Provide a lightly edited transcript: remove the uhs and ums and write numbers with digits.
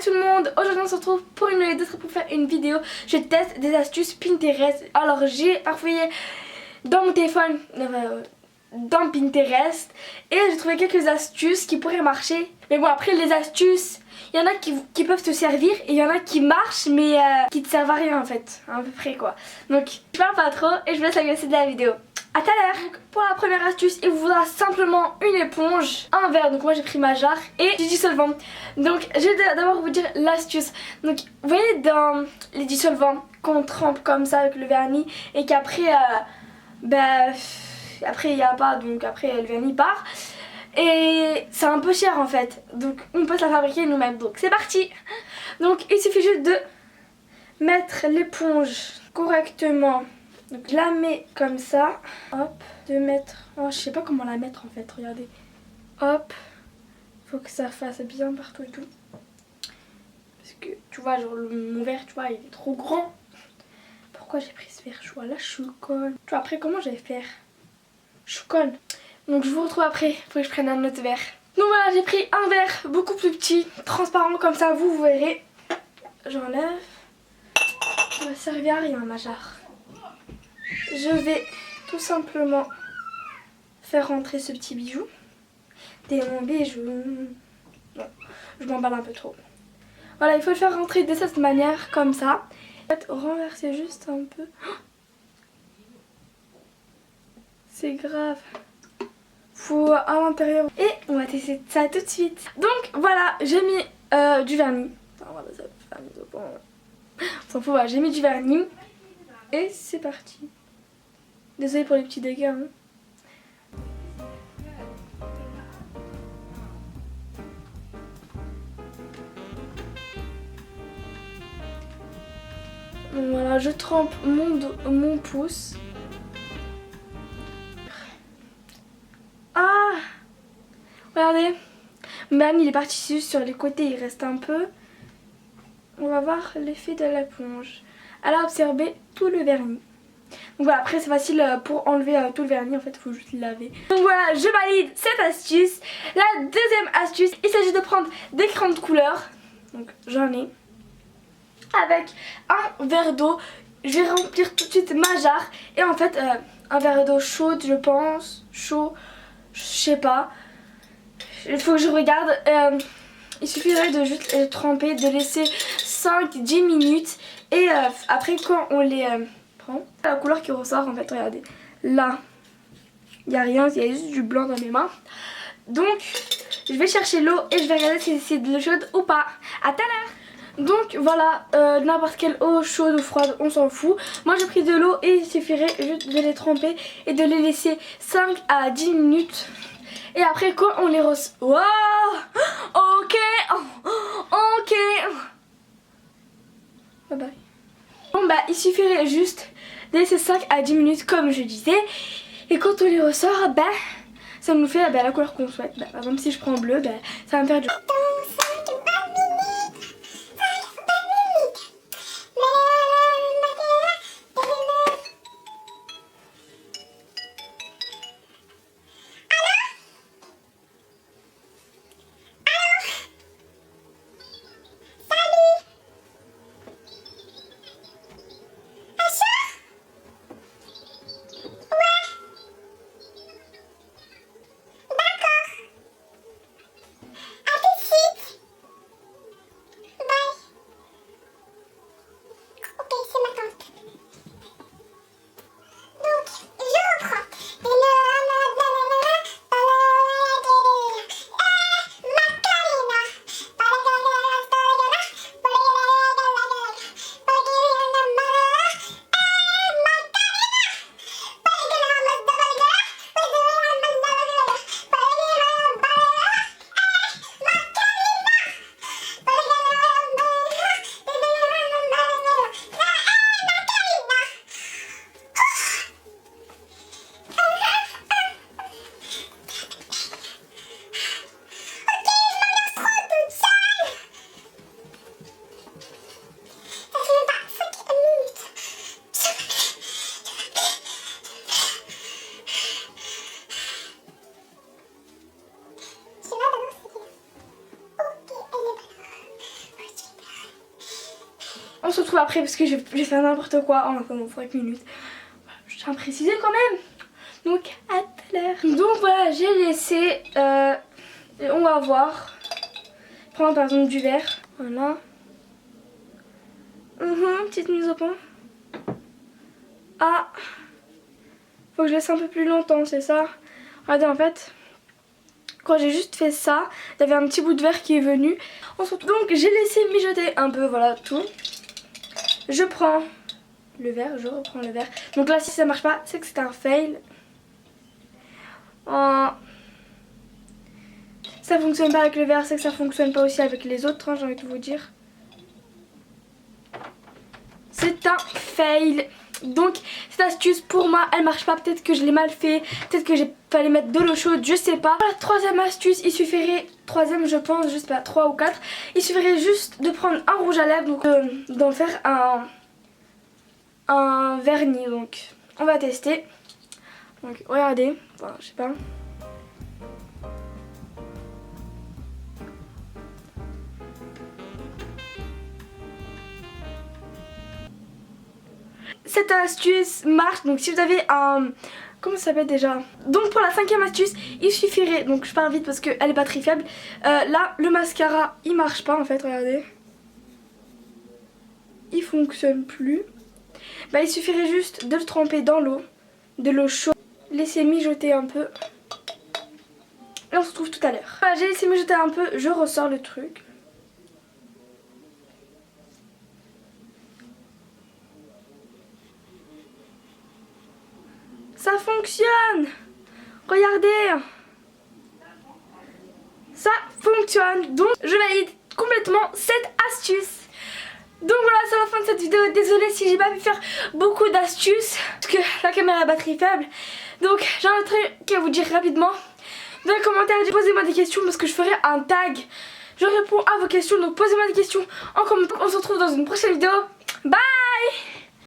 tout le monde, aujourd'hui on se retrouve pour une vidéo pour faire une vidéo. Je teste des astuces Pinterest. Alors j'ai parfouillé dans mon téléphone, dans Pinterest, et j'ai trouvé quelques astuces qui pourraient marcher. Mais bon, après les astuces, il y en a qui peuvent te servir et il y en a qui marchent mais qui te servent à rien en fait, à peu près quoi. Donc je parle pas trop et je vous laisse la de la vidéo. A tout à l'heure. Pour la première astuce, il vous faudra simplement une éponge, un verre, donc moi j'ai pris ma jarre, et du dissolvant. Donc je vais d'abord vous dire l'astuce. Donc vous voyez dans les dissolvants qu'on trempe comme ça avec le vernis et qu'après après il n'y a pas, donc après le vernis part. Et c'est un peu cher en fait, donc on peut se la fabriquer nous-mêmes. Donc c'est parti. Donc il suffit juste de mettre l'éponge correctement. Donc je la mets comme ça, hop, de mettre, oh je sais pas comment la mettre en fait, regardez, hop, faut que ça fasse bien partout et tout, parce que tu vois genre mon verre, tu vois il est trop grand, pourquoi j'ai pris ce verre, je vois là je suis conne, tu vois après comment je vais faire, je suis conne, donc je vous retrouve après, faut que je prenne un autre verre. Donc voilà, j'ai pris un verre beaucoup plus petit, transparent comme ça, vous verrez, j'enlève, ça va servir à rien ma jarre. Je vais tout simplement faire rentrer ce petit bijou. T'es mon bijou. Non, je m'emballe un peu trop. Voilà, il faut le faire rentrer de cette manière, comme ça. En fait, renverser juste un peu. C'est grave. Faut à l'intérieur. Et on va tester ça tout de suite. Donc voilà, j'ai mis du vernis. Enfin, voilà, ça vernis au point. On s'en fout, voilà, j'ai mis du vernis. Et c'est parti. Désolée pour les petits dégâts. Hein. Voilà, je trempe mon pouce. Ah! Regardez. Le vernis il est parti sur les côtés, il reste un peu. On va voir l'effet de l'éponge. Elle a absorbé tout le vernis. Donc voilà, après c'est facile pour enlever tout le vernis, en fait il faut juste le laver. Donc voilà, je valide cette astuce. La deuxième astuce, il s'agit de prendre des crayons de couleur. Donc j'en ai. Avec un verre d'eau, je vais remplir tout de suite ma jarre. Et en fait, un verre d'eau chaude, je pense. Chaud, je sais pas. Il faut que je regarde. Il suffirait de juste tremper, de laisser 5-10 minutes. Et après, quand on les prend, la couleur qui ressort, en fait, regardez. Là, il n'y a rien, il y a juste du blanc dans mes mains. Donc, je vais chercher l'eau et je vais regarder si c'est de l'eau chaude ou pas. À tout à l'heure. Donc voilà, n'importe quelle eau chaude ou froide, on s'en fout. Moi j'ai pris de l'eau et il suffirait juste de les tremper et de les laisser 5 à 10 minutes. Et après quand on les reçoit... Wow, ok, ok. Bye bye. Bon bah il suffirait juste de laisser 5 à 10 minutes comme je disais. Et quand on les ressort, bah ça nous fait la couleur qu'on souhaite. Bah, par exemple si je prends bleu, bah, ça va me faire du... On se retrouve après parce que j'ai fait n'importe quoi en attendant 5 minutes. Voilà, je tiens à préciser quand même. Donc à tout à l'heure. Donc voilà, j'ai laissé. On va voir. Prendre par exemple du verre. Voilà. Petite mise au point. Ah. Faut que je laisse un peu plus longtemps, c'est ça. Regardez en fait. Quand j'ai juste fait ça, il y avait un petit bout de verre qui est venu. Donc j'ai laissé mijoter un peu, voilà tout. Je prends le verre, je reprends le verre. Donc là si ça marche pas, c'est que c'est un fail. Ça fonctionne pas avec le verre, c'est que ça fonctionne pas aussi avec les autres, hein, j'ai envie de vous dire. C'est un fail. Donc cette astuce pour moi elle marche pas, peut-être que je l'ai mal fait, peut-être que j'ai fallait mettre de l'eau chaude, je sais pas. La troisième astuce, il suffirait, troisième je pense, je sais pas, 3 ou 4, il suffirait juste de prendre un rouge à lèvres, donc d'en faire un vernis. Donc on va tester. Donc regardez, enfin, je sais pas. Cette astuce marche, donc si vous avez un... Comment ça s'appelle déjà? Donc pour la cinquième astuce, il suffirait, donc je parle vite parce qu'elle est batterie faible. Là, le mascara, il marche pas en fait, regardez. Il fonctionne plus. Bah il suffirait juste de le tremper dans l'eau, de l'eau chaude. Laisser mijoter un peu. Et on se retrouve tout à l'heure. Voilà, j'ai laissé mijoter un peu, je ressors le truc. Ça fonctionne! Regardez! Ça fonctionne! Donc je valide complètement cette astuce. Donc voilà, c'est la fin de cette vidéo. Désolée si j'ai pas pu faire beaucoup d'astuces parce que la caméra a batterie faible. Donc j'ai un truc à vous dire rapidement. Dans les commentaires, posez-moi des questions parce que je ferai un tag. Je réponds à vos questions, donc posez-moi des questions en commentaire. On se retrouve dans une prochaine vidéo. Bye!